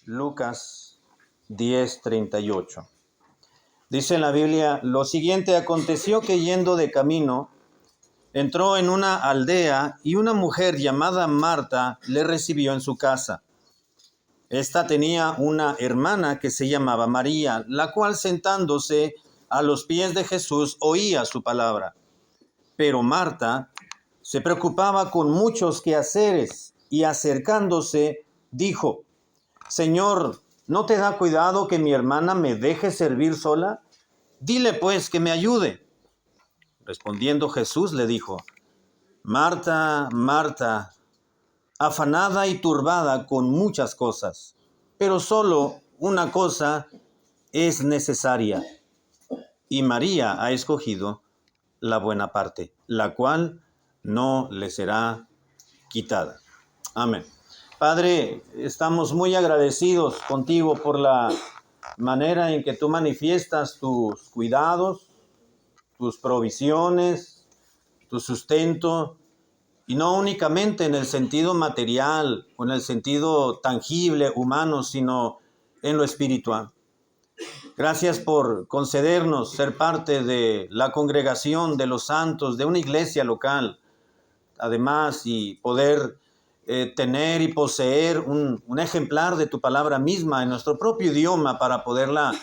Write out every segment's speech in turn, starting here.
Lucas 10:38. Dice en la Biblia, lo siguiente: aconteció que yendo de camino, entró en una aldea y una mujer llamada Marta le recibió en su casa. Esta tenía una hermana que se llamaba María, la cual sentándose a los pies de Jesús oía su palabra. Pero Marta se preocupaba con muchos quehaceres y acercándose dijo: Señor, ¿no te da cuidado que mi hermana me deje servir sola? Dile pues que me ayude. Respondiendo Jesús le dijo: Marta, Marta, afanada y turbada con muchas cosas, pero solo una cosa es necesaria, y María ha escogido la buena parte, la cual no le será quitada. Amén. Padre, estamos muy agradecidos contigo por la manera en que tú manifiestas tus cuidados, tus provisiones, tu sustento, y no únicamente en el sentido material o en el sentido tangible, humano, sino en lo espiritual. Gracias por concedernos ser parte de la congregación de los santos, de una iglesia local, además, y poder tener y poseer un ejemplar de tu palabra misma en nuestro propio idioma para poderla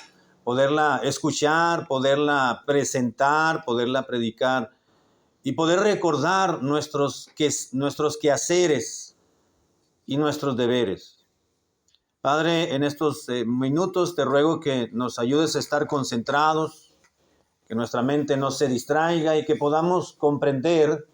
escuchar, poderla presentar, poderla predicar y poder recordar nuestros quehaceres y nuestros deberes. Padre, en estos minutos te ruego que nos ayudes a estar concentrados, que nuestra mente no se distraiga y que podamos comprender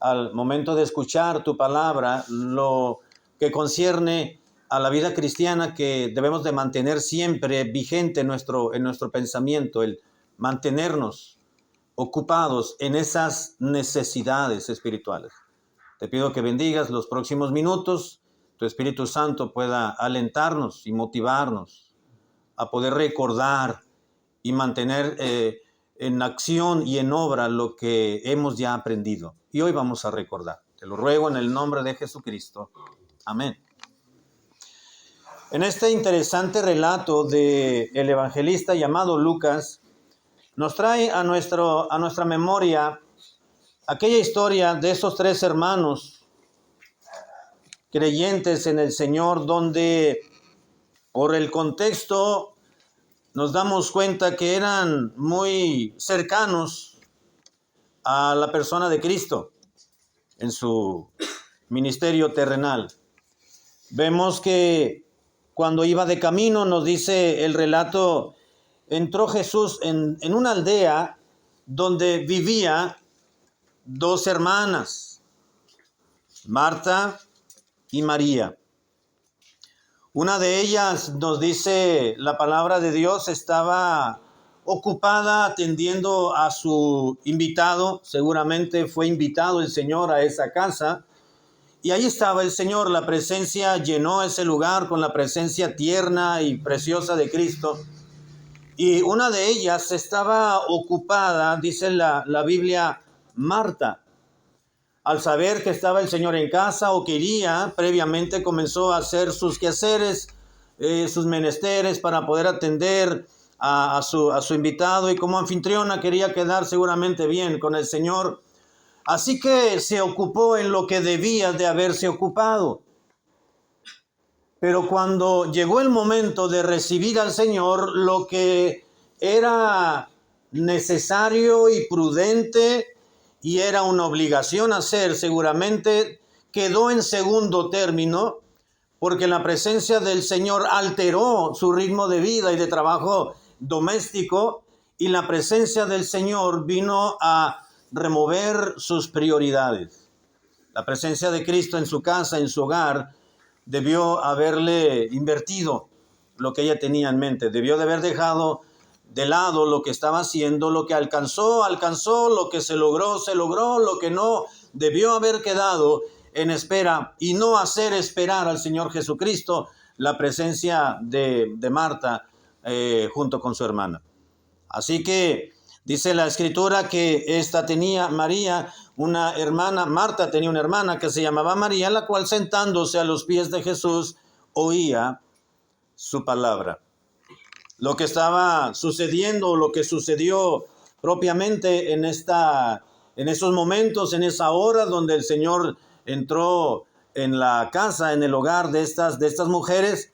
al momento de escuchar tu palabra lo que concierne a la vida cristiana, que debemos de mantener siempre vigente en nuestro pensamiento, el mantenernos ocupados en esas necesidades espirituales. Te pido que bendigas los próximos minutos, tu Espíritu Santo pueda alentarnos y motivarnos a poder recordar y mantener en acción y en obra lo que hemos ya aprendido. Y hoy vamos a recordar. Te lo ruego en el nombre de Jesucristo. Amén. En este interesante relato del evangelista llamado Lucas, nos trae a nuestra memoria aquella historia de esos tres hermanos creyentes en el Señor, donde por el contexto nos damos cuenta que eran muy cercanos a la persona de Cristo en su ministerio terrenal. Vemos que cuando iba de camino, nos dice el relato, entró Jesús en una aldea donde vivía dos hermanas, Marta y María. Una de ellas, nos dice la palabra de Dios, estaba ocupada atendiendo a su invitado. Seguramente fue invitado el Señor a esa casa. Y ahí estaba el Señor, la presencia llenó ese lugar con la presencia tierna y preciosa de Cristo. Y una de ellas estaba ocupada, dice la Biblia, Marta. Al saber que estaba el Señor en casa o quería, previamente comenzó a hacer sus quehaceres, sus menesteres para poder atender a su invitado, y como anfitriona quería quedar seguramente bien con el Señor. Así que se ocupó en lo que debía de haberse ocupado. Pero cuando llegó el momento de recibir al Señor, lo que era necesario y prudente y era una obligación hacer, seguramente quedó en segundo término, porque la presencia del Señor alteró su ritmo de vida y de trabajo doméstico, y la presencia del Señor vino a remover sus prioridades. La presencia de Cristo en su casa, en su hogar, debió haberle invertido lo que ella tenía en mente. Debió de haber dejado de lado lo que estaba haciendo, lo que alcanzó, lo que se logró, lo que no, debió haber quedado en espera y no hacer esperar al Señor Jesucristo la presencia de Marta junto con su hermana. Así que dice la Escritura que esta tenía María una hermana, Marta tenía una hermana que se llamaba María, la cual sentándose a los pies de Jesús oía su palabra. Lo que estaba sucediendo, lo que sucedió propiamente en esos momentos, en esa hora donde el Señor entró en la casa, en el hogar de estas mujeres,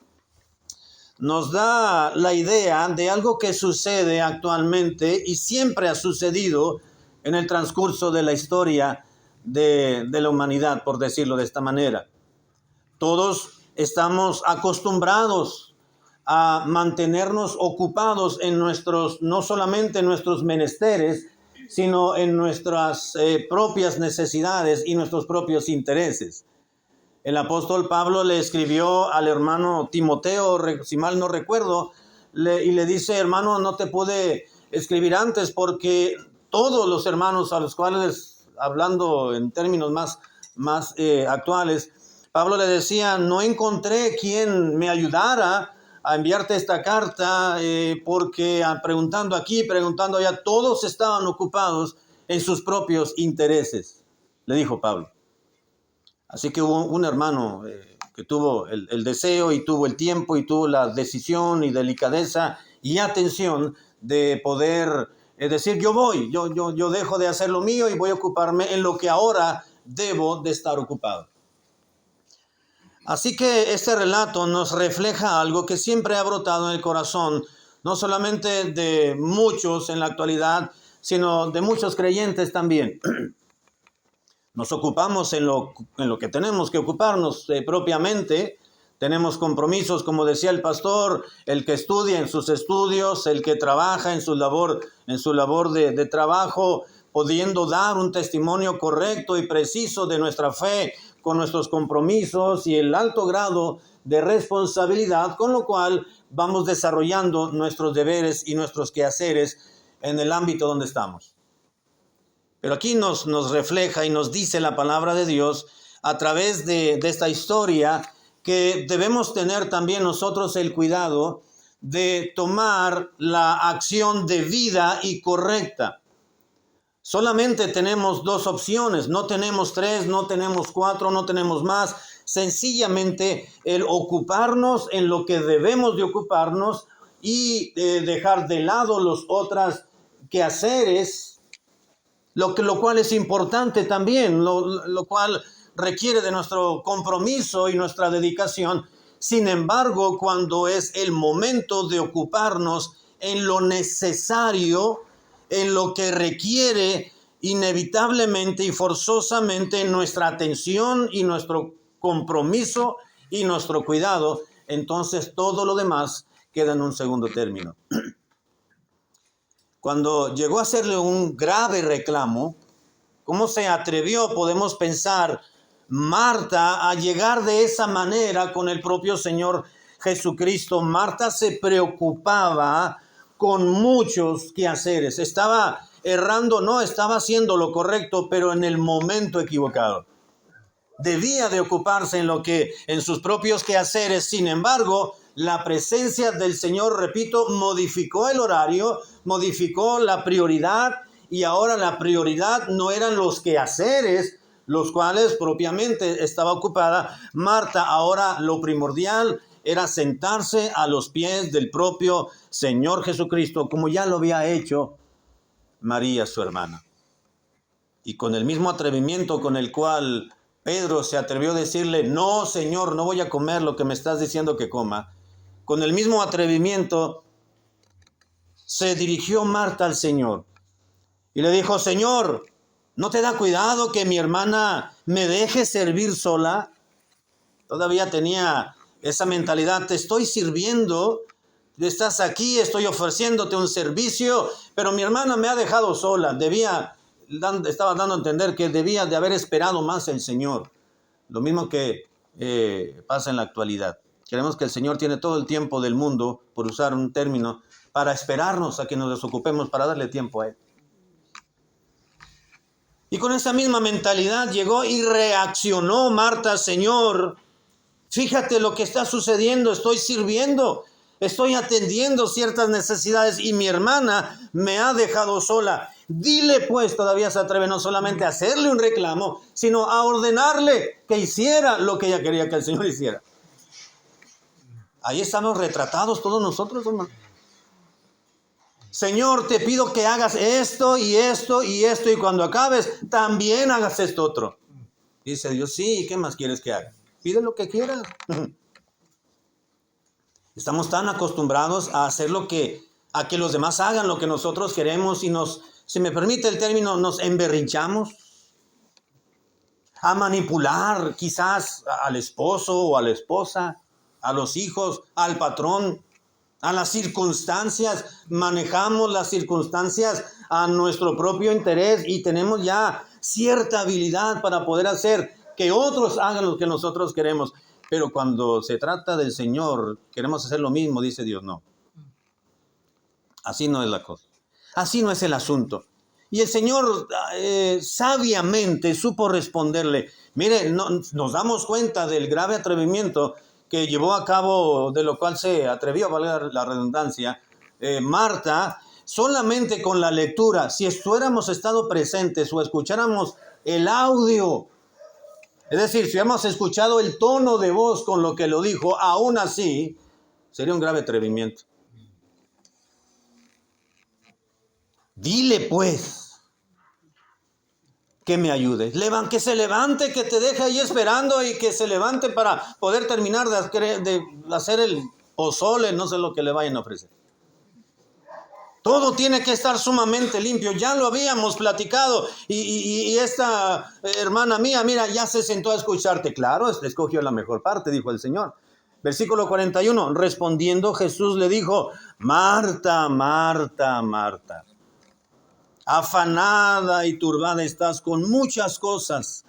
nos da la idea de algo que sucede actualmente y siempre ha sucedido en el transcurso de la historia de la humanidad, por decirlo de esta manera. Todos estamos acostumbrados a mantenernos ocupados en no solamente en nuestros menesteres, sino en nuestras propias necesidades y nuestros propios intereses. El apóstol Pablo le escribió al hermano Timoteo, si mal no recuerdo, y le dice: hermano, no te pude escribir antes porque todos los hermanos a los cuales, hablando en términos más actuales, Pablo le decía: no encontré quien me ayudara a enviarte esta carta porque preguntando aquí, preguntando allá, todos estaban ocupados en sus propios intereses, le dijo Pablo. Así que hubo un hermano que tuvo el deseo y tuvo el tiempo y tuvo la decisión y delicadeza y atención de poder decir: yo dejo de hacer lo mío y voy a ocuparme en lo que ahora debo de estar ocupado. Así que este relato nos refleja algo que siempre ha brotado en el corazón, no solamente de muchos en la actualidad, sino de muchos creyentes también. Nos ocupamos en lo que tenemos que ocuparnos propiamente. Tenemos compromisos, como decía el pastor, el que estudia en sus estudios, el que trabaja en su labor de trabajo, pudiendo dar un testimonio correcto y preciso de nuestra fe, con nuestros compromisos y el alto grado de responsabilidad, con lo cual vamos desarrollando nuestros deberes y nuestros quehaceres en el ámbito donde estamos. Pero aquí nos refleja y nos dice la palabra de Dios a través de esta historia que debemos tener también nosotros el cuidado de tomar la acción debida y correcta. Solamente tenemos dos opciones, no tenemos tres, no tenemos cuatro, no tenemos más. Sencillamente el ocuparnos en lo que debemos de ocuparnos y dejar de lado los otros quehaceres, lo cual es importante también, lo cual requiere de nuestro compromiso y nuestra dedicación. Sin embargo, cuando es el momento de ocuparnos en lo necesario, en lo que requiere inevitablemente y forzosamente nuestra atención y nuestro compromiso y nuestro cuidado, entonces todo lo demás queda en un segundo término. Cuando llegó a hacerle un grave reclamo, ¿cómo se atrevió, podemos pensar, Marta a llegar de esa manera con el propio Señor Jesucristo? Marta se preocupaba con muchos quehaceres. Estaba errando, no, estaba haciendo lo correcto, pero en el momento equivocado. Debía de ocuparse en sus propios quehaceres. Sin embargo, la presencia del Señor, repito, modificó el horario, modificó la prioridad, y ahora la prioridad no eran los quehaceres, los cuales propiamente estaba ocupada Marta. Ahora lo primordial era sentarse a los pies del propio Señor Jesucristo, como ya lo había hecho María, su hermana. Y con el mismo atrevimiento con el cual Pedro se atrevió a decirle: no, Señor, no voy a comer lo que me estás diciendo que coma, con el mismo atrevimiento se dirigió Marta al Señor y le dijo: Señor, ¿no te da cuidado que mi hermana me deje servir sola? Todavía tenía esa mentalidad: te estoy sirviendo, estás aquí, estoy ofreciéndote un servicio, pero mi hermana me ha dejado sola. Estaba dando a entender que debía de haber esperado más el Señor. Lo mismo que pasa en la actualidad. Creemos que el Señor tiene todo el tiempo del mundo, por usar un término, para esperarnos a que nos desocupemos, para darle tiempo a Él. Y con esa misma mentalidad llegó y reaccionó Marta: Señor, fíjate lo que está sucediendo, estoy sirviendo, estoy atendiendo ciertas necesidades y mi hermana me ha dejado sola. Dile pues, todavía se atreve no solamente a hacerle un reclamo, sino a ordenarle que hiciera lo que ella quería que el Señor hiciera. Ahí estamos retratados todos nosotros, hermano. Señor, te pido que hagas esto y esto y esto, y cuando acabes, también hagas esto otro. Dice Dios, sí, ¿y qué más quieres que haga? Pide lo que quieras. Estamos tan acostumbrados a hacer a que los demás hagan lo que nosotros queremos y si me permite el término, nos emberrinchamos. A manipular quizás al esposo o a la esposa, a los hijos, al patrón, a las circunstancias. Manejamos las circunstancias a nuestro propio interés y tenemos ya cierta habilidad para poder hacer que otros hagan lo que nosotros queremos. Pero cuando se trata del Señor, queremos hacer lo mismo, dice Dios, no. Así no es la cosa. Así no es el asunto. Y el Señor sabiamente supo responderle. Mire, nos damos cuenta del grave atrevimiento que llevó a cabo, de lo cual se atrevió, valga la redundancia, Marta, solamente con la lectura. Si hubiéramos estado presentes o escucháramos el audio, es decir, si hubiéramos escuchado el tono de voz con lo que lo dijo, aún así, sería un grave atrevimiento. Dile pues que me ayude. Que se levante, que te deje ahí esperando y que se levante para poder terminar de hacer el pozole, no sé lo que le vayan a ofrecer. Todo tiene que estar sumamente limpio. Ya lo habíamos platicado y esta hermana mía, mira, ya se sentó a escucharte. Claro, escogió la mejor parte, dijo el Señor. Versículo 41, respondiendo Jesús le dijo, Marta, Marta, Marta, afanada y turbada estás con muchas cosas,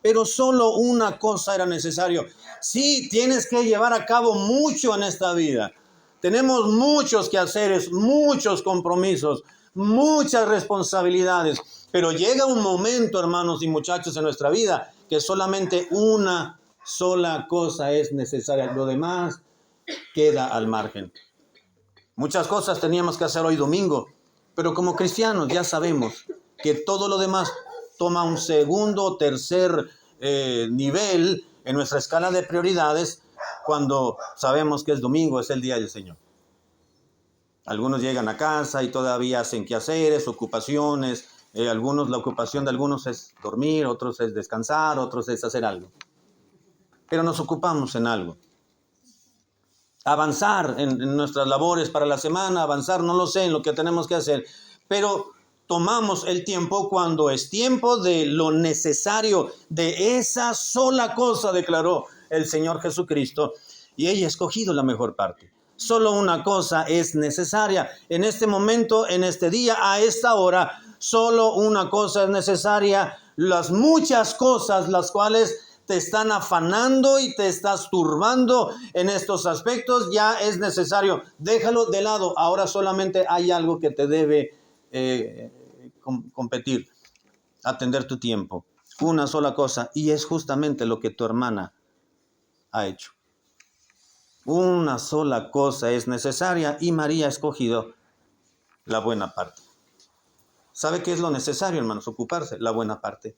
pero solo una cosa era necesario. Sí, tienes que llevar a cabo mucho en esta vida. Tenemos muchos quehaceres, muchos compromisos, muchas responsabilidades, pero llega un momento, hermanos y muchachos, en nuestra vida que solamente una sola cosa es necesaria. Lo demás queda al margen. Muchas cosas teníamos que hacer hoy domingo, pero como cristianos ya sabemos que todo lo demás toma un segundo o tercer nivel en nuestra escala de prioridades cuando sabemos que es domingo, es el día del Señor. Algunos llegan a casa y todavía hacen quehaceres, ocupaciones. La ocupación de algunos es dormir, otros es descansar, otros es hacer algo. Pero nos ocupamos en algo. Avanzar en nuestras labores para la semana, avanzar, no lo sé, en lo que tenemos que hacer. Pero tomamos el tiempo cuando es tiempo de lo necesario, de esa sola cosa, declaró el Señor Jesucristo, y ella ha escogido la mejor parte. Solo una cosa es necesaria. En este momento, en este día, a esta hora, solo una cosa es necesaria. Las muchas cosas, las cuales te están afanando y te estás turbando en estos aspectos, ya es necesario. Déjalo de lado. Ahora solamente hay algo que te debe competir, atender tu tiempo. Una sola cosa, y es justamente lo que tu hermana ha hecho. Una sola cosa es necesaria y María ha escogido la buena parte. ¿Sabe qué es lo necesario, hermanos? Ocuparse, la buena parte.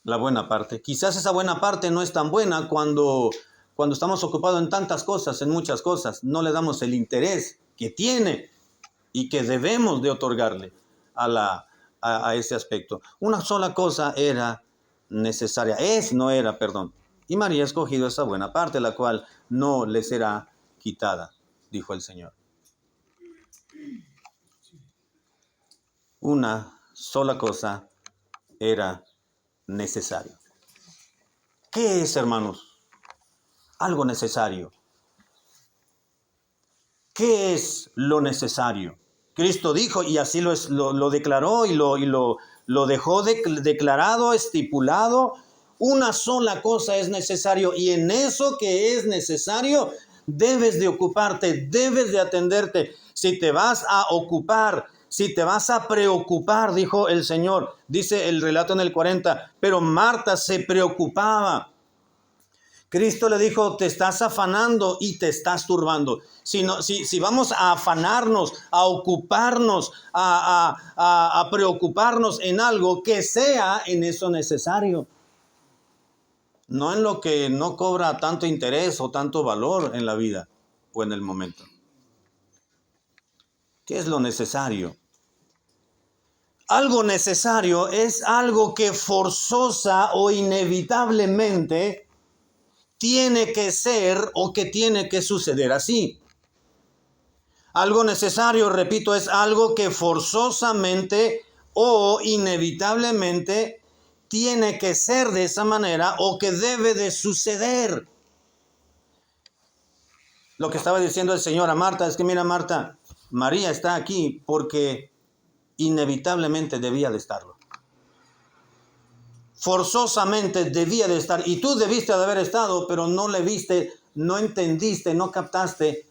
La buena parte. Quizás esa buena parte no es tan buena cuando estamos ocupados en tantas cosas, en muchas cosas. No le damos el interés que tiene y que debemos de otorgarle a ese aspecto. Una sola cosa era necesaria. Y María ha escogido esa buena parte, la cual no le será quitada, dijo el Señor. Una sola cosa era necesario. ¿Qué es, hermanos? Algo necesario. ¿Qué es lo necesario? Cristo dijo, y así lo declaró y lo dejó declarado, estipulado. Una sola cosa es necesario, y en eso que es necesario debes de ocuparte, debes de atenderte. Si te vas a ocupar, si te vas a preocupar, dijo el Señor, dice el relato en el 40, pero Marta se preocupaba. Cristo le dijo, te estás afanando y te estás turbando. Si vamos a afanarnos, a ocuparnos, a preocuparnos en algo, que sea en eso necesario. no en lo que no cobra tanto interés o tanto valor en la vida o en el momento. ¿Qué es lo necesario? Algo necesario es algo que forzosa o inevitablemente tiene que ser o que tiene que suceder así. Algo necesario, repito, es algo que forzosamente o inevitablemente tiene que ser de esa manera o que debe de suceder. Lo que estaba diciendo el Señor a Marta es que, mira, Marta, María está aquí porque inevitablemente debía de estarlo. Forzosamente debía de estar. Y tú debiste de haber estado, pero no le viste, no entendiste, no captaste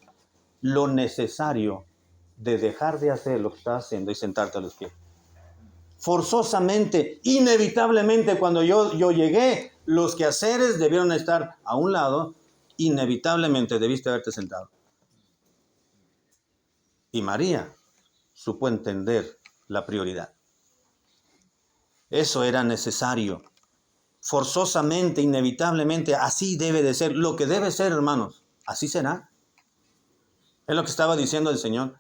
lo necesario de dejar de hacer lo que estás haciendo y sentarte a los pies. Forzosamente, inevitablemente, cuando yo llegué, los quehaceres debieron estar a un lado. Inevitablemente debiste haberte sentado. Y María supo entender la prioridad. Eso era necesario. Forzosamente, inevitablemente, así debe de ser. Lo que debe ser, hermanos, así será. Es lo que estaba diciendo el Señor.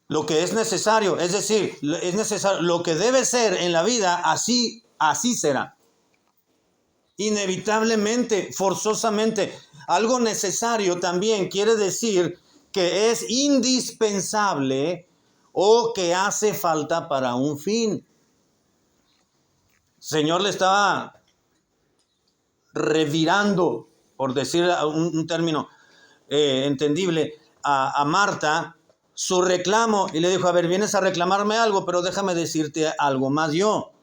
Lo que es necesario, es decir, es necesario, lo que debe ser en la vida, así será. Inevitablemente, forzosamente. Algo necesario también quiere decir que es indispensable o que hace falta para un fin. Señor le estaba revirando, por decir un término entendible, a Marta su reclamo y le dijo, a ver, vienes a reclamarme algo, pero déjame decirte algo más yo.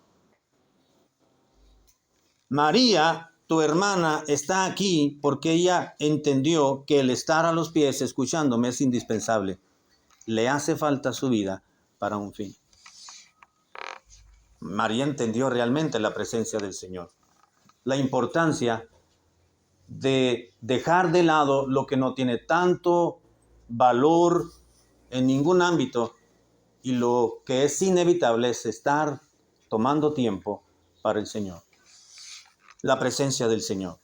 María, tu hermana, está aquí porque ella entendió que el estar a los pies escuchándome es indispensable. Le hace falta su vida para un fin. María entendió realmente la presencia del Señor. La importancia de dejar de lado lo que no tiene tanto valor en ningún ámbito y lo que es inevitable es estar tomando tiempo para el Señor. La presencia del Señor.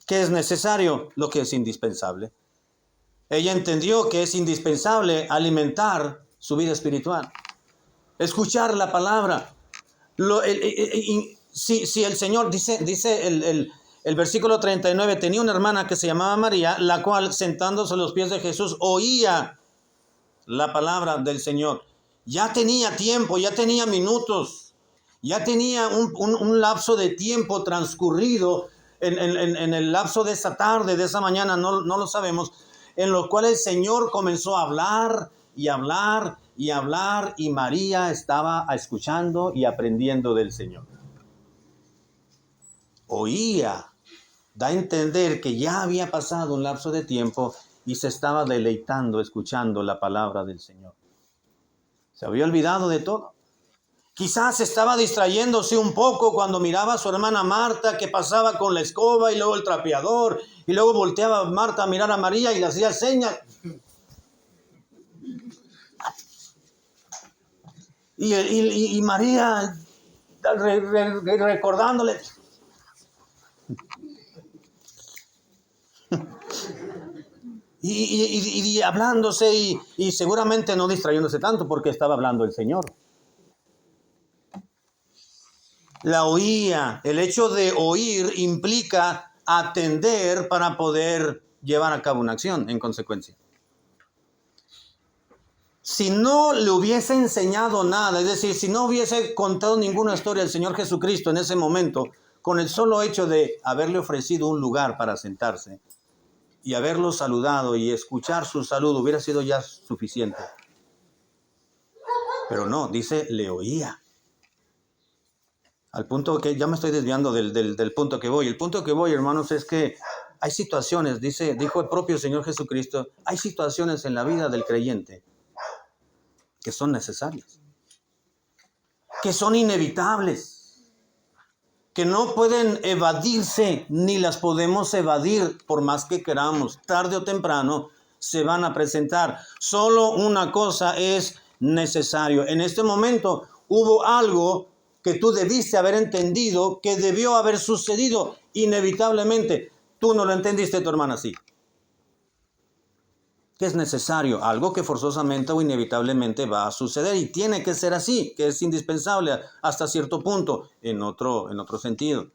¿Qué es necesario? Lo que es indispensable. Ella entendió que es indispensable alimentar su vida espiritual. Escuchar la palabra. Si el Señor, dice el versículo 39, tenía una hermana que se llamaba María, la cual sentándose a los pies de Jesús oía la palabra del Señor. Ya tenía tiempo, ya tenía minutos. Ya tenía un lapso de tiempo transcurrido en el lapso de esa tarde, de esa mañana, no lo sabemos, en lo cual el Señor comenzó a hablar y hablar y hablar y María estaba escuchando y aprendiendo del Señor. Oía, da a entender que ya había pasado un lapso de tiempo y se estaba deleitando escuchando la palabra del Señor. Se había olvidado de todo. Quizás estaba distrayéndose un poco cuando miraba a su hermana Marta que pasaba con la escoba y luego el trapeador y luego volteaba Marta a mirar a María y le hacía señas. Y María recordándole. Y hablándose y seguramente no distrayéndose tanto porque estaba hablando el Señor. La oía. El hecho de oír implica atender para poder llevar a cabo una acción en consecuencia. Si no le hubiese enseñado nada, es decir, si no hubiese contado ninguna historia del Señor Jesucristo en ese momento, con el solo hecho de haberle ofrecido un lugar para sentarse y haberlo saludado y escuchar su saludo, hubiera sido ya suficiente. Pero no, dice, le oía. Al punto que ya me estoy desviando del punto que voy. El punto que voy, hermanos, es que hay situaciones, dijo el propio Señor Jesucristo, hay situaciones en la vida del creyente que son necesarias, que son inevitables, que no pueden evadirse, ni las podemos evadir por más que queramos. Tarde o temprano se van a presentar. Solo una cosa es necesario. En este momento hubo algo que tú debiste haber entendido, que debió haber sucedido inevitablemente. Tú no lo entendiste, tu hermana sí. Que es necesario, algo que forzosamente o inevitablemente va a suceder y tiene que ser así, que es indispensable hasta cierto punto, en otro sentido.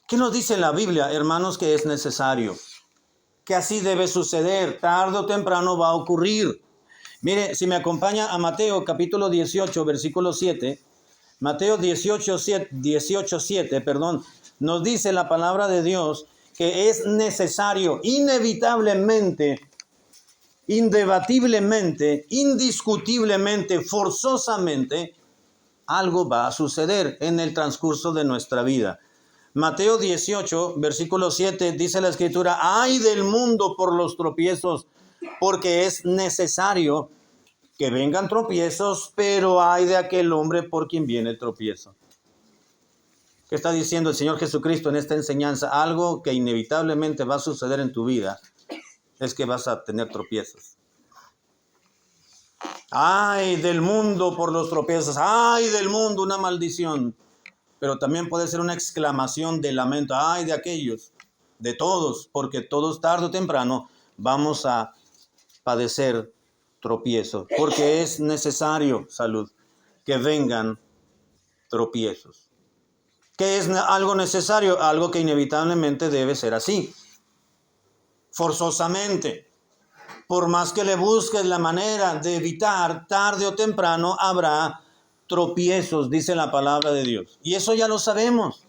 ¿Qué nos dice la Biblia, hermanos, que es necesario? Que así debe suceder, tarde o temprano va a ocurrir. Mire, si me acompaña a Mateo capítulo 18, versículo 7, Mateo 18, 7, nos dice la palabra de Dios que es necesario, inevitablemente, indebatiblemente, indiscutiblemente, forzosamente, algo va a suceder en el transcurso de nuestra vida. Mateo 18, versículo 7, dice la Escritura: ay del mundo por los tropiezos, porque es necesario que vengan tropiezos, pero ay de aquel hombre por quien viene el tropiezo. ¿Qué está diciendo el Señor Jesucristo en esta enseñanza? Algo que inevitablemente va a suceder en tu vida es que vas a tener tropiezos. Ay del mundo por los tropiezos, ay del mundo, una maldición. Pero también puede ser una exclamación de lamento, ay de aquellos, de todos, porque todos tarde o temprano vamos a padecer tropiezos, porque es necesario, salud, que vengan tropiezos. ¿Qué es algo necesario? Algo que inevitablemente debe ser así, forzosamente. Por más que le busques la manera de evitar, tarde o temprano habrá tropiezos, dice la palabra de Dios. Y eso ya lo sabemos.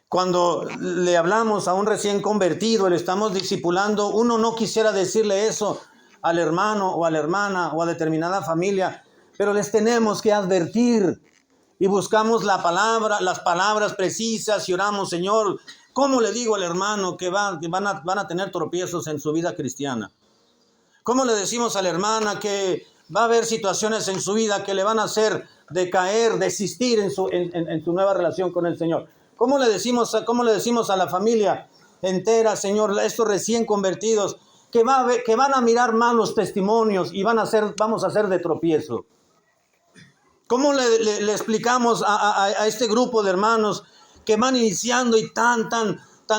Cuando le hablamos a un recién convertido, le estamos discipulando, uno no quisiera decirle eso al hermano o a la hermana o a determinada familia, pero les tenemos que advertir y buscamos la palabra, las palabras precisas y oramos: Señor, ¿cómo le digo al hermano que van a tener tropiezos en su vida cristiana? ¿Cómo le decimos a la hermana que va a haber situaciones en su vida que le van a hacer decaer, desistir en su nueva relación con el Señor? ¿Cómo le decimos a la familia entera, Señor, estos recién convertidos, que van a mirar mal los testimonios y vamos a hacer de tropiezo? ¿Cómo le explicamos a este grupo de hermanos que van iniciando y tan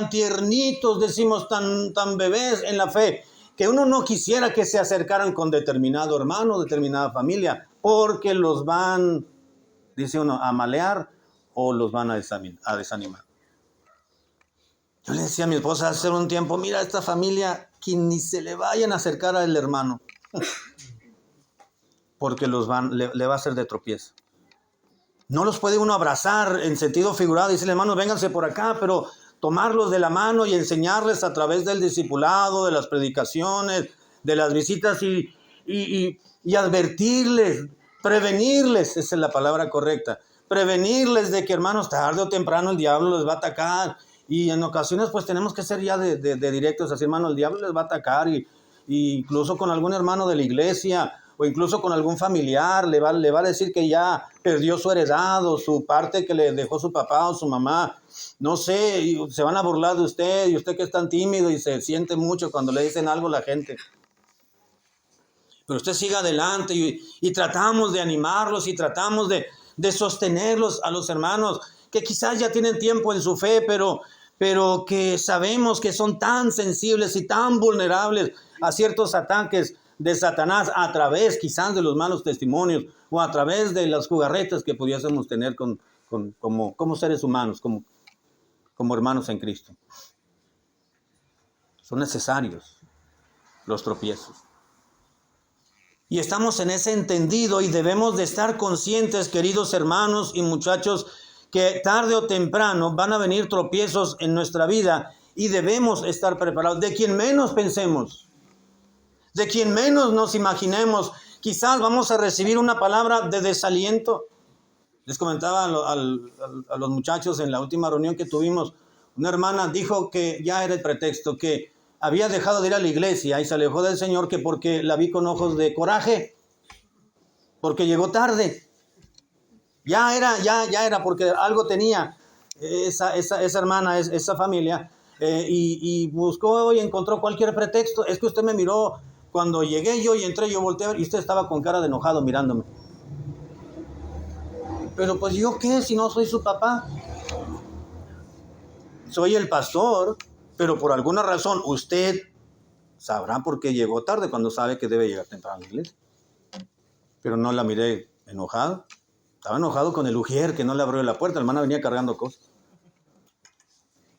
tiernitos, decimos, tan bebés en la fe, que uno no quisiera que se acercaran con determinado hermano, determinada familia, porque los van, dice uno, a malear o los van a desanimar? Yo le decía a mi esposa hace un tiempo: mira, esta familia, que ni se le vayan a acercar al hermano, porque le va a hacer de tropiezo. No los puede uno abrazar en sentido figurado y decirle: hermanos, vénganse por acá, pero tomarlos de la mano y enseñarles a través del discipulado, de las predicaciones, de las visitas y advertirles, prevenirles, esa es la palabra correcta, prevenirles de que, hermanos, tarde o temprano el diablo les va a atacar. Y en ocasiones pues tenemos que ser ya de directos, así: hermano, el diablo les va a atacar, y incluso con algún hermano de la iglesia o incluso con algún familiar le va a decir que ya perdió su heredad o su parte que le dejó su papá o su mamá, no sé, y se van a burlar de usted, y usted que es tan tímido y se siente mucho cuando le dicen algo a la gente. Pero usted siga adelante y tratamos de animarlos y tratamos de sostenerlos a los hermanos que quizás ya tienen tiempo en su fe, pero que sabemos que son tan sensibles y tan vulnerables a ciertos ataques de Satanás a través quizás de los malos testimonios o a través de las jugarretas que pudiésemos tener como seres humanos, como hermanos en Cristo. Son necesarios los tropiezos. Y estamos en ese entendido y debemos de estar conscientes, queridos hermanos y muchachos, que tarde o temprano van a venir tropiezos en nuestra vida y debemos estar preparados. De quien menos pensemos, de quien menos nos imaginemos, quizás vamos a recibir una palabra de desaliento. Les comentaba a los muchachos en la última reunión que tuvimos, una hermana dijo que ya era el pretexto, que había dejado de ir a la iglesia y se alejó del Señor, que porque la vi con ojos de coraje, porque llegó tarde. Ya era porque algo tenía esa hermana, esa familia, y buscó y encontró cualquier pretexto. Es que usted me miró cuando llegué yo y entré, yo volteé a ver y usted estaba con cara de enojado mirándome. Pero pues yo qué si no soy su papá. Soy el pastor, pero por alguna razón usted sabrá por qué llegó tarde cuando sabe que debe llegar temprano a la iglesia. Pero no la miré enojado. Estaba enojado con el ujier que no le abrió la puerta. La hermana venía cargando cosas.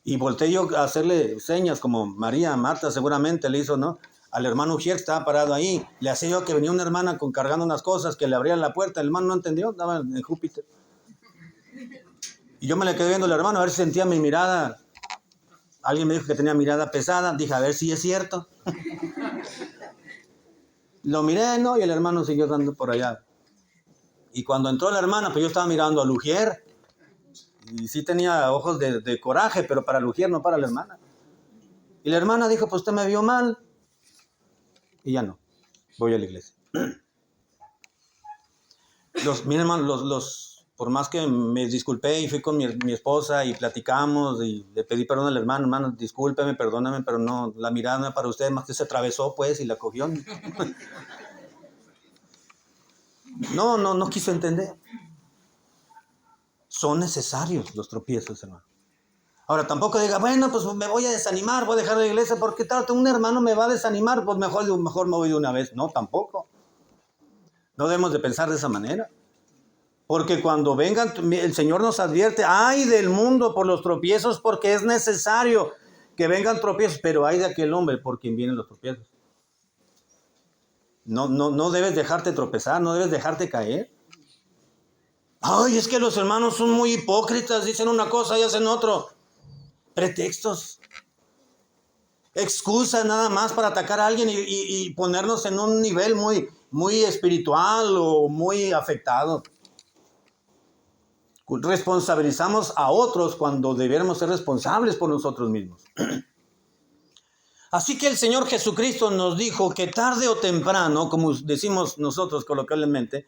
Y volteé yo a hacerle señas como María, Marta seguramente le hizo, ¿no? Al hermano ujier que estaba parado ahí. Le hacía yo que venía una hermana cargando unas cosas, que le abrían la puerta. El hermano no entendió, estaba en Júpiter. Y yo me le quedé viendo al hermano a ver si sentía mi mirada. Alguien me dijo que tenía mirada pesada. Dije, a ver si es cierto. Lo miré, ¿no? Y el hermano siguió dando por allá. Y cuando entró la hermana, pues yo estaba mirando al ujier. Y sí tenía ojos de coraje, pero para el ujier, no para la hermana. Y la hermana dijo, pues usted me vio mal. Y ya no. Voy a la iglesia. Miren, hermano, por más que me disculpé y fui con mi esposa y platicamos y le pedí perdón al hermano, discúlpeme, perdóname, pero no, la mirada no es para usted, más que se atravesó pues y la cogió. No quiso entender. Son necesarios los tropiezos, hermano. Ahora, tampoco diga, bueno, pues me voy a desanimar, voy a dejar la iglesia, porque tal, un hermano me va a desanimar, pues mejor me voy de una vez. No, tampoco. No debemos de pensar de esa manera. Porque cuando vengan, el Señor nos advierte, ay del mundo por los tropiezos, porque es necesario que vengan tropiezos, pero ay de aquel hombre por quien vienen los tropiezos. No debes dejarte tropezar, no debes dejarte caer. Ay, es que los hermanos son muy hipócritas, dicen una cosa y hacen otro. Pretextos. Excusas nada más para atacar a alguien y ponernos en un nivel muy espiritual o muy afectado. Responsabilizamos a otros cuando debiéramos ser responsables por nosotros mismos. Así que el Señor Jesucristo nos dijo que tarde o temprano, como decimos nosotros coloquialmente,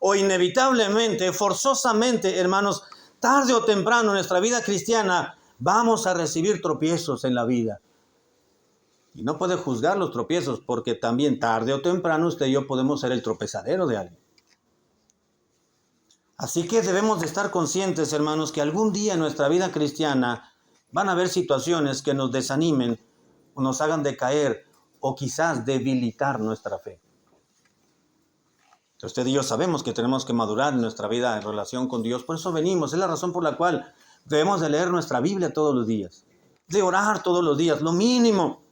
o inevitablemente, forzosamente, hermanos, tarde o temprano en nuestra vida cristiana vamos a recibir tropiezos en la vida. Y no puede juzgar los tropiezos, porque también tarde o temprano usted y yo podemos ser el tropezadero de alguien. Así que debemos de estar conscientes, hermanos, que algún día en nuestra vida cristiana van a haber situaciones que nos desanimen, o nos hagan decaer, o quizás debilitar nuestra fe. Usted y yo sabemos que tenemos que madurar en nuestra vida en relación con Dios, por eso venimos, es la razón por la cual debemos de leer nuestra Biblia todos los días, de orar todos los días, lo mínimo.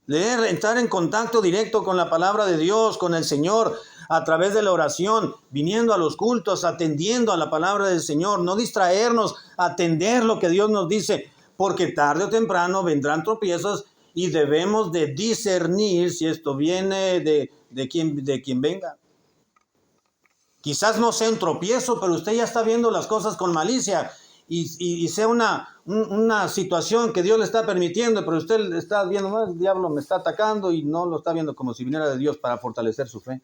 Leer, entrar en contacto directo con la palabra de Dios, con el Señor, a través de la oración, viniendo a los cultos, atendiendo a la palabra del Señor, no distraernos, atender lo que Dios nos dice, porque tarde o temprano vendrán tropiezos y debemos de discernir si esto viene de quien venga. Quizás no sea un tropiezo, pero usted ya está viendo las cosas con malicia y sea una situación que Dios le está permitiendo, pero usted está viendo, no, el diablo me está atacando y no lo está viendo como si viniera de Dios para fortalecer su fe.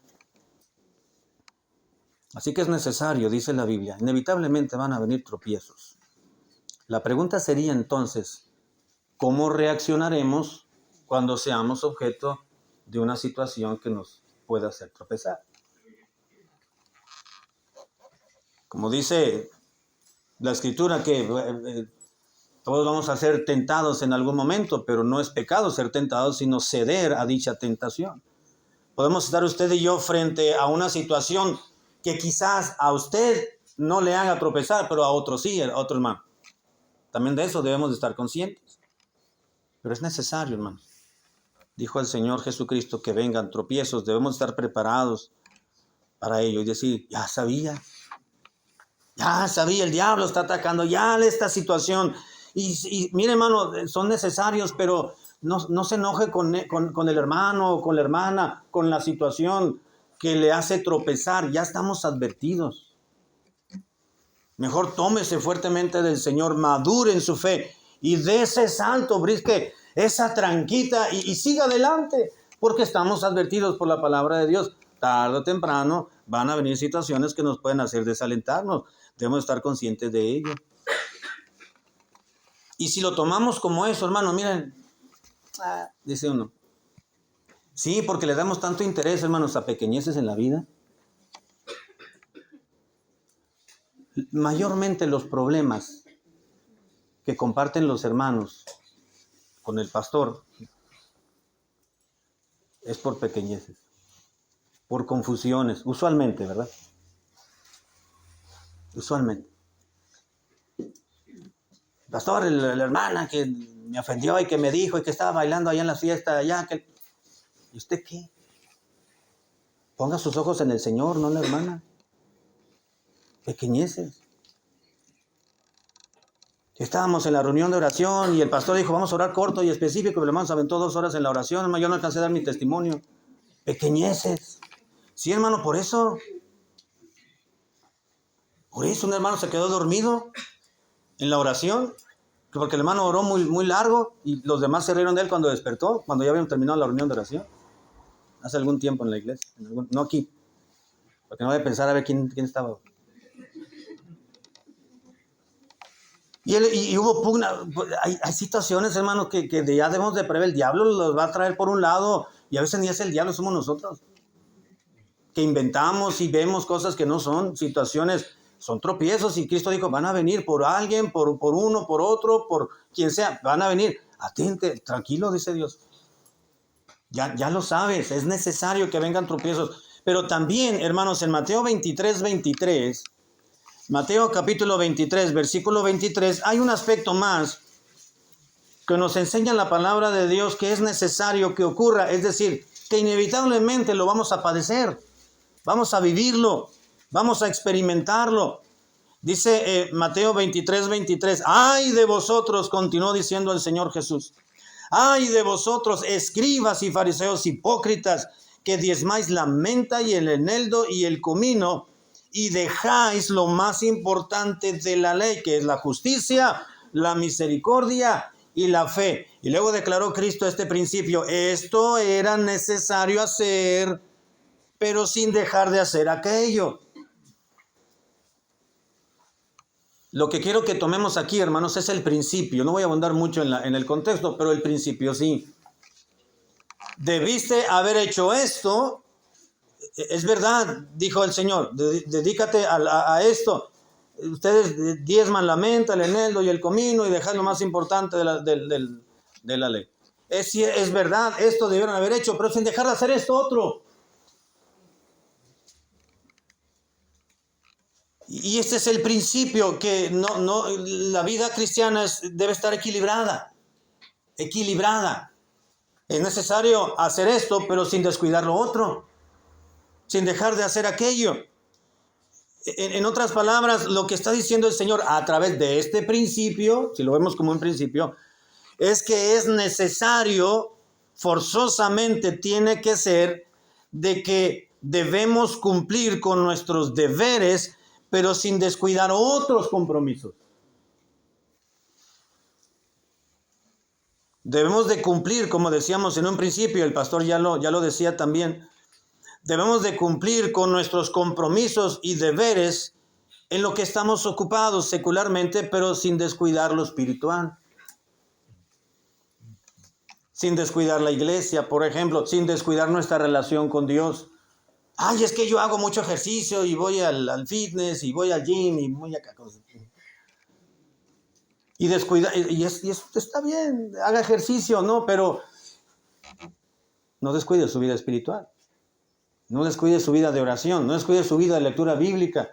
Así que es necesario, dice la Biblia, inevitablemente van a venir tropiezos. La pregunta sería entonces, ¿cómo reaccionaremos cuando seamos objeto de una situación que nos pueda hacer tropezar? Como dice la Escritura que todos vamos a ser tentados en algún momento, pero no es pecado ser tentados, sino ceder a dicha tentación. Podemos estar usted y yo frente a una situación que quizás a usted no le haga tropezar, pero a otro sí, a otro hermano. También de eso debemos de estar conscientes. Pero es necesario, hermano. Dijo el Señor Jesucristo que vengan tropiezos, debemos estar preparados para ello y decir, ya sabía, el diablo está atacando, ya esta situación. Y mire, hermano, son necesarios, pero no se enoje con el hermano o con la hermana, con la situación que le hace tropezar. Ya estamos advertidos. Mejor tómese fuertemente del Señor, madure en su fe y dé ese salto, brisque esa tranquita y siga adelante, porque estamos advertidos por la palabra de Dios. Tarde o temprano van a venir situaciones que nos pueden hacer desalentarnos. Debemos estar conscientes de ello. Y si lo tomamos como eso, hermano, miren, dice uno, sí, porque le damos tanto interés, hermanos, a pequeñeces en la vida. Mayormente los problemas que comparten los hermanos con el pastor es por pequeñeces, por confusiones, usualmente, ¿verdad? Usualmente. Pastor, la hermana que me ofendió y que me dijo y que estaba bailando allá en la fiesta, allá, que... ¿Y usted qué? Ponga sus ojos en el Señor, no en la hermana. Pequeñeces. Estábamos en la reunión de oración y el pastor dijo, vamos a orar corto y específico, y el hermano se aventó 2 horas en la oración, hermano, yo no alcancé a dar mi testimonio. Pequeñeces. Sí, hermano, por eso un hermano se quedó dormido en la oración, porque el hermano oró muy largo y los demás se rieron de él cuando despertó, cuando ya habían terminado la reunión de oración, hace algún tiempo en la iglesia, no aquí, porque no voy a pensar a ver quién estaba. Y hubo pugna. Hay situaciones, hermano, que ya debemos de prever. El diablo los va a traer por un lado, y a veces ni es el diablo, somos nosotros, que inventamos y vemos cosas que no son, situaciones, son tropiezos, y Cristo dijo, van a venir por alguien, por uno, por otro, por quien sea, van a venir. Atente, tranquilo, dice Dios. Ya lo sabes, es necesario que vengan tropiezos. Pero también, hermanos, en Mateo 23, Mateo capítulo 23, versículo 23, hay un aspecto más que nos enseña la palabra de Dios que es necesario que ocurra, es decir, que inevitablemente lo vamos a padecer, vamos a vivirlo, vamos a experimentarlo. Dice Mateo 23, ¡ay de vosotros!, continuó diciendo el Señor Jesús, ¡ay de vosotros, escribas y fariseos hipócritas, que diezmáis la menta y el eneldo y el comino, y dejáis lo más importante de la ley, que es la justicia, la misericordia y la fe? Y luego declaró Cristo este principio: esto era necesario hacer, pero sin dejar de hacer aquello. Lo que quiero que tomemos aquí, hermanos, es el principio. No voy a abundar mucho en el contexto, pero el principio sí. Debiste haber hecho esto. Es verdad, dijo el Señor, dedícate a esto. Ustedes diezman la menta, el eneldo y el comino y dejan lo más importante de la ley. Es verdad, esto debieron haber hecho, pero sin dejar de hacer esto otro. Y este es el principio, que la vida cristiana debe estar equilibrada. Es necesario hacer esto, pero sin descuidar lo otro, sin dejar de hacer aquello. En otras palabras, lo que está diciendo el Señor a través de este principio, si lo vemos como un principio, es que es necesario, forzosamente tiene que ser, de que debemos cumplir con nuestros deberes, pero sin descuidar otros compromisos. Debemos de cumplir, como decíamos en un principio, el pastor ya lo decía también, debemos de cumplir con nuestros compromisos y deberes en lo que estamos ocupados secularmente, pero sin descuidar lo espiritual. Sin descuidar la iglesia, por ejemplo, sin descuidar nuestra relación con Dios. Ay, es que yo hago mucho ejercicio y voy al fitness y voy al gym y voy acá. Y descuida, y está bien, haga ejercicio, ¿no? Pero no descuide su vida espiritual. No descuide su vida de oración, no descuide su vida de lectura bíblica.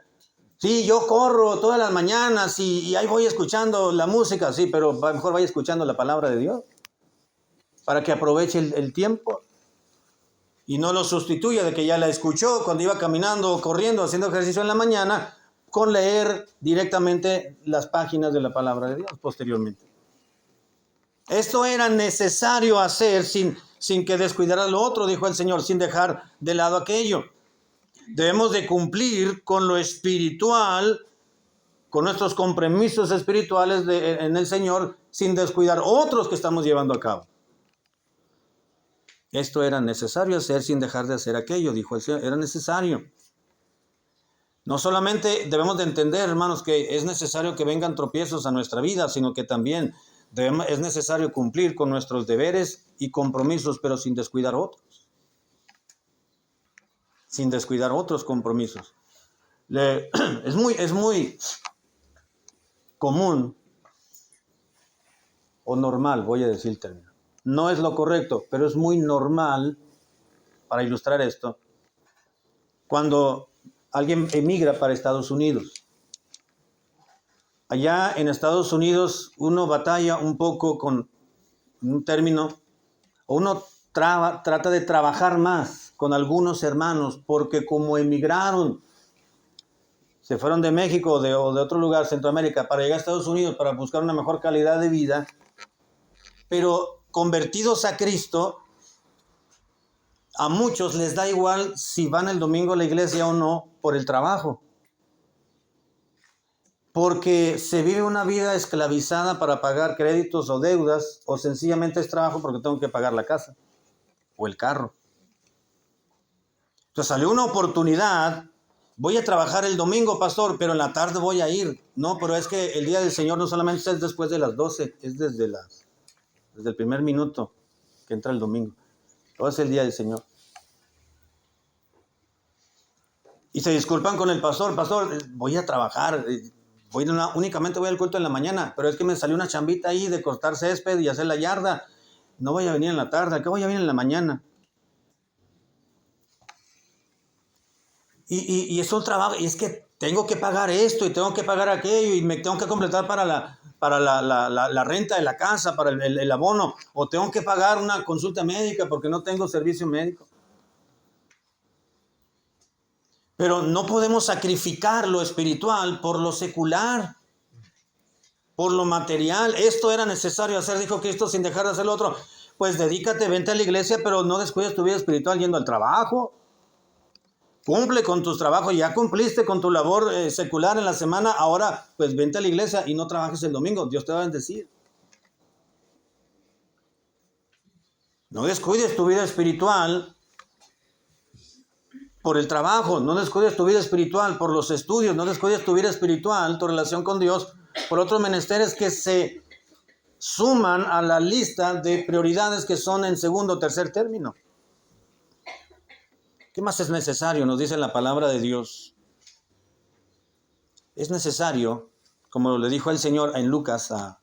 Sí, yo corro todas las mañanas y ahí voy escuchando la música, sí, pero mejor vaya escuchando la palabra de Dios para que aproveche el tiempo y no lo sustituya de que ya la escuchó cuando iba caminando o corriendo, haciendo ejercicio en la mañana, con leer directamente las páginas de la palabra de Dios posteriormente. Esto era necesario hacer sin que descuidara lo otro, dijo el Señor, sin dejar de lado aquello. Debemos de cumplir con lo espiritual, con nuestros compromisos espirituales en el Señor, sin descuidar otros que estamos llevando a cabo. Esto era necesario hacer sin dejar de hacer aquello, dijo el Señor, era necesario. No solamente debemos de entender, hermanos, que es necesario que vengan tropiezos a nuestra vida, sino que también es necesario cumplir con nuestros deberes y compromisos, pero sin descuidar otros. Sin descuidar otros compromisos. Es muy común o normal, voy a decir el término. No es lo correcto, pero es muy normal, para ilustrar esto, cuando alguien emigra para Estados Unidos. Allá en Estados Unidos uno batalla un poco con un término, o uno trata de trabajar más con algunos hermanos, porque como emigraron, se fueron de México o de otro lugar, Centroamérica, para llegar a Estados Unidos para buscar una mejor calidad de vida, pero convertidos a Cristo, a muchos les da igual si van el domingo a la iglesia o no por el trabajo. Porque se vive una vida esclavizada para pagar créditos o deudas, o sencillamente es trabajo porque tengo que pagar la casa o el carro. Entonces salió una oportunidad, voy a trabajar el domingo, pastor, pero en la tarde voy a ir. No, pero es que el día del Señor no solamente es después de las 12, es desde el primer minuto que entra el domingo. Todo es el día del Señor. Y se disculpan con el pastor, voy a trabajar, únicamente voy al culto en la mañana, pero es que me salió una chambita ahí de cortar césped y hacer la yarda. No voy a venir en la tarde, ¿a qué voy a venir en la mañana? Y es un trabajo, y es que tengo que pagar esto y tengo que pagar aquello y me tengo que completar para la renta de la casa, para el abono, o tengo que pagar una consulta médica porque no tengo servicio médico. Pero no podemos sacrificar lo espiritual por lo secular, por lo material. Esto era necesario hacer, dijo Cristo, sin dejar de hacer lo otro. Pues dedícate, vente a la iglesia, pero no descuides tu vida espiritual yendo al trabajo. Cumple con tus trabajos, ya cumpliste con tu labor secular en la semana, ahora pues vente a la iglesia y no trabajes el domingo, Dios te va a bendecir. No descuides tu vida espiritual por el trabajo, no descuides tu vida espiritual por los estudios, no descuides tu vida espiritual, tu relación con Dios, por otros menesteres que se suman a la lista de prioridades que son en segundo o tercer término. ¿Qué más es necesario? Nos dice la palabra de Dios. Es necesario, como le dijo el Señor en Lucas a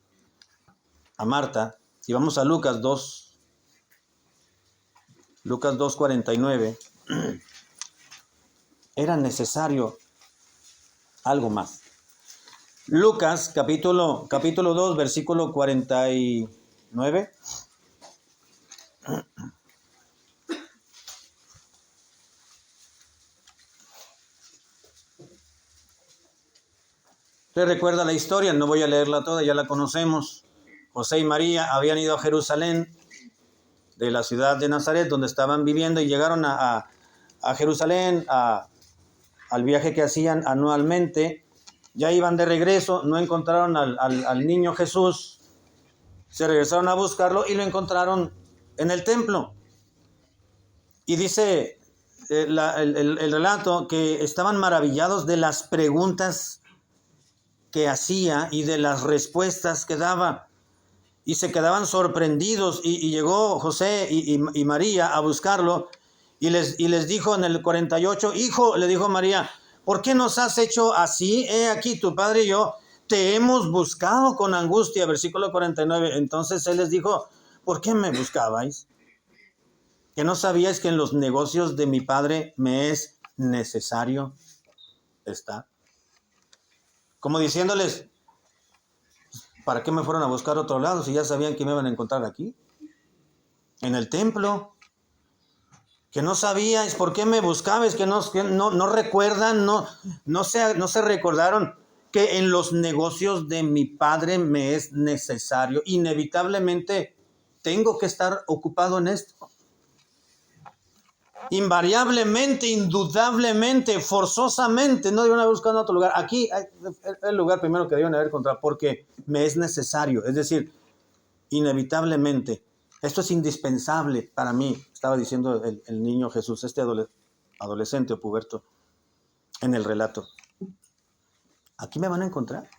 Marta, si vamos a Lucas 2:49, era necesario algo más. Lucas capítulo 2, versículo 49. Usted recuerda la historia, no voy a leerla toda, ya la conocemos. José y María habían ido a Jerusalén, de la ciudad de Nazaret, donde estaban viviendo, y llegaron a Jerusalén, al viaje que hacían anualmente. Ya iban de regreso, no encontraron al niño Jesús, se regresaron a buscarlo y lo encontraron en el templo. Y dice el relato que estaban maravillados de las preguntas que hacía y de las respuestas que daba. Y se quedaban sorprendidos, y llegó José y María a buscarlo, y les dijo en el 48, hijo, le dijo María, ¿por qué nos has hecho así? He aquí tu padre y yo te hemos buscado con angustia. Versículo 49, entonces él les dijo, ¿por qué me buscabais? ¿Que no sabíais que en los negocios de mi padre me es necesario estar? Como diciéndoles, ¿para qué me fueron a buscar a otro lado si ya sabían que me iban a encontrar aquí? En el templo. Que no sabíais por qué me buscabais, que no recuerdan, no se recordaron que en los negocios de mi padre me es necesario. Inevitablemente tengo que estar ocupado en esto. Invariablemente, indudablemente, forzosamente, no deben haber buscado en otro lugar. Aquí es el lugar primero que deben haber encontrado, porque me es necesario. Es decir, inevitablemente. Esto es indispensable para mí, estaba diciendo el niño Jesús, este adolescente o puberto, en el relato. Aquí me van a encontrar,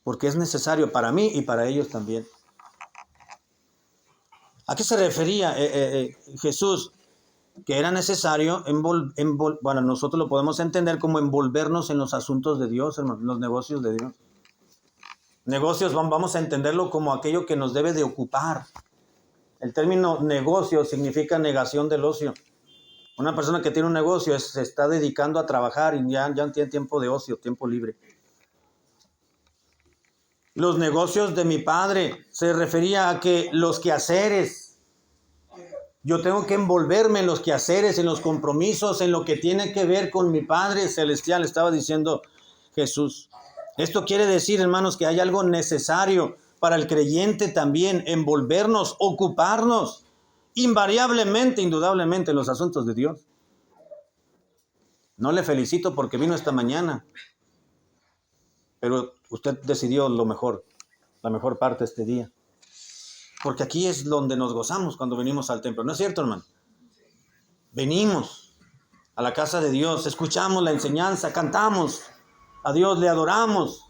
porque es necesario para mí y para ellos también. ¿A qué se refería Jesús? que era necesario bueno, nosotros lo podemos entender como envolvernos en los asuntos de Dios, hermano, en los negocios de Dios. Negocios, vamos a entenderlo como aquello que nos debe de ocupar. El término negocio significa negación del ocio. Una persona que tiene un negocio se está dedicando a trabajar y ya no tiene tiempo de ocio, tiempo libre. Los negocios de mi padre se refería a que los quehaceres, yo tengo que envolverme en los quehaceres, en los compromisos, en lo que tiene que ver con mi Padre Celestial, estaba diciendo Jesús. Esto quiere decir, hermanos, que hay algo necesario para el creyente también, envolvernos, ocuparnos, invariablemente, indudablemente, en los asuntos de Dios. No le felicito porque vino esta mañana, pero usted decidió lo mejor, la mejor parte de este día. Porque aquí es donde nos gozamos cuando venimos al templo. ¿No es cierto, hermano? Venimos a la casa de Dios, escuchamos la enseñanza, cantamos a Dios, le adoramos.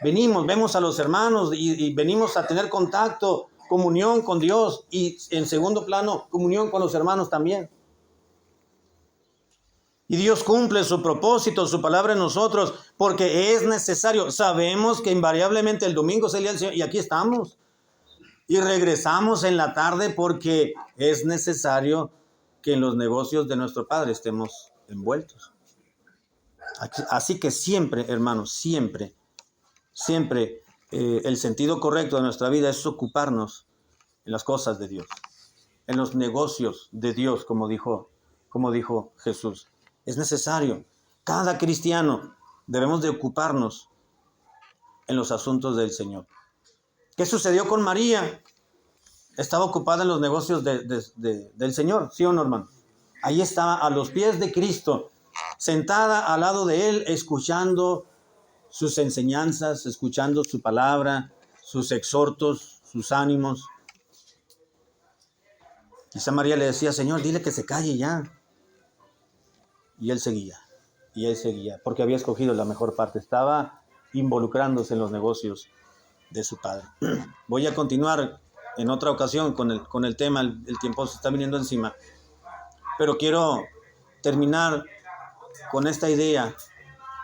Venimos, vemos a los hermanos y venimos a tener contacto, comunión con Dios y en segundo plano, comunión con los hermanos también. Y Dios cumple su propósito, su palabra en nosotros, porque es necesario. Sabemos que invariablemente el domingo es el día del Señor y aquí estamos. Y regresamos en la tarde porque es necesario que en los negocios de nuestro Padre estemos envueltos. Así que siempre, hermanos, siempre, el sentido correcto de nuestra vida es ocuparnos en las cosas de Dios, en los negocios de Dios, como dijo Jesús. Es necesario. Cada cristiano debemos de ocuparnos en los asuntos del Señor. ¿Qué sucedió con María? Estaba ocupada en los negocios del Señor, ¿sí o no, hermano? Ahí estaba a los pies de Cristo, sentada al lado de Él, escuchando sus enseñanzas, escuchando su palabra, sus exhortos, sus ánimos. Quizá María le decía, Señor, dile que se calle ya. Y él seguía, porque había escogido la mejor parte, estaba involucrándose en los negocios de su Padre. Voy a continuar en otra ocasión con el tema, el tiempo se está viniendo encima, pero quiero terminar con esta idea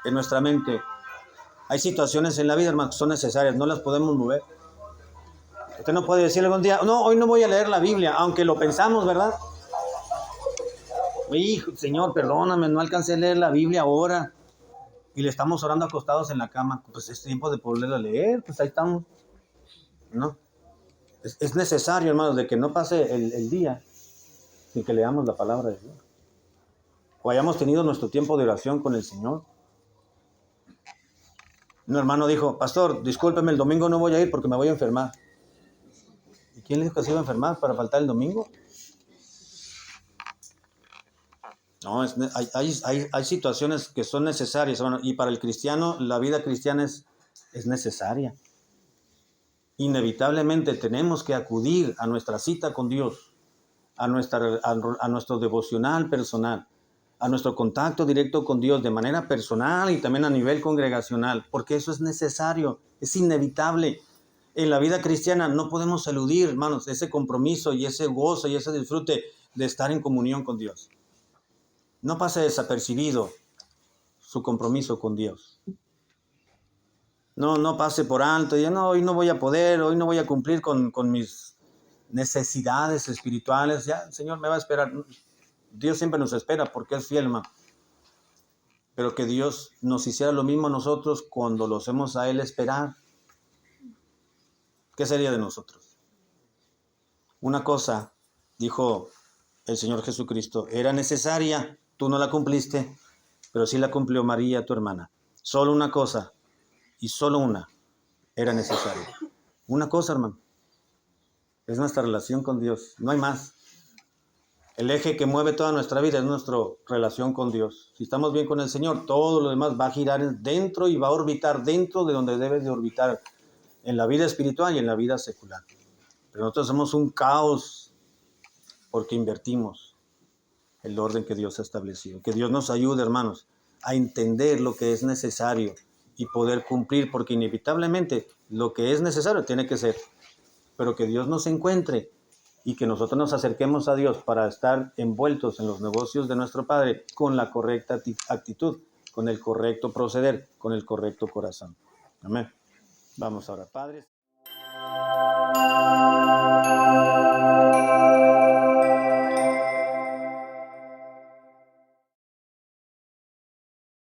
en nuestra mente. Hay situaciones en la vida, hermanos, que son necesarias, no las podemos mover. Usted no puede decirle algún día, no, hoy no voy a leer la Biblia, aunque lo pensamos, ¿verdad? Hijo, Señor, perdóname, no alcancé a leer la Biblia ahora. Y le estamos orando acostados en la cama. Pues es tiempo de poderla leer, pues ahí estamos. ¿No? Es necesario, hermanos, de que no pase el día sin que leamos la palabra de Dios. O hayamos tenido nuestro tiempo de oración con el Señor. Un hermano dijo, pastor, discúlpeme, el domingo no voy a ir porque me voy a enfermar. ¿Y quién le dijo que se iba a enfermar para faltar el domingo? No, hay situaciones que son necesarias, hermano, y para el cristiano, la vida cristiana es necesaria. Inevitablemente tenemos que acudir a nuestra cita con Dios, a nuestro devocional personal, a nuestro contacto directo con Dios de manera personal y también a nivel congregacional, porque eso es necesario, es inevitable. En la vida cristiana no podemos eludir, hermanos, ese compromiso y ese gozo y ese disfrute de estar en comunión con Dios. No pase desapercibido su compromiso con Dios. No pase por alto y no, hoy no voy a poder, hoy no voy a cumplir con mis necesidades espirituales. Ya, el Señor me va a esperar. Dios siempre nos espera porque es fiel, hermano. Pero que Dios nos hiciera lo mismo a nosotros cuando lo hacemos a Él esperar. ¿Qué sería de nosotros? Una cosa, dijo el Señor Jesucristo, era necesaria. Tú no la cumpliste, pero sí la cumplió María, tu hermana. Solo una cosa, y solo una, era necesaria. Una cosa, hermano, es nuestra relación con Dios, no hay más. El eje que mueve toda nuestra vida es nuestra relación con Dios. Si estamos bien con el Señor, todo lo demás va a girar dentro y va a orbitar dentro de donde debe de orbitar, en la vida espiritual y en la vida secular. Pero nosotros somos un caos porque invertimos el orden que Dios ha establecido. Que Dios nos ayude, hermanos, a entender lo que es necesario y poder cumplir, porque inevitablemente lo que es necesario tiene que ser. Pero que Dios nos encuentre y que nosotros nos acerquemos a Dios para estar envueltos en los negocios de nuestro Padre con la correcta actitud, con el correcto proceder, con el correcto corazón. Amén. Vamos ahora, Padre.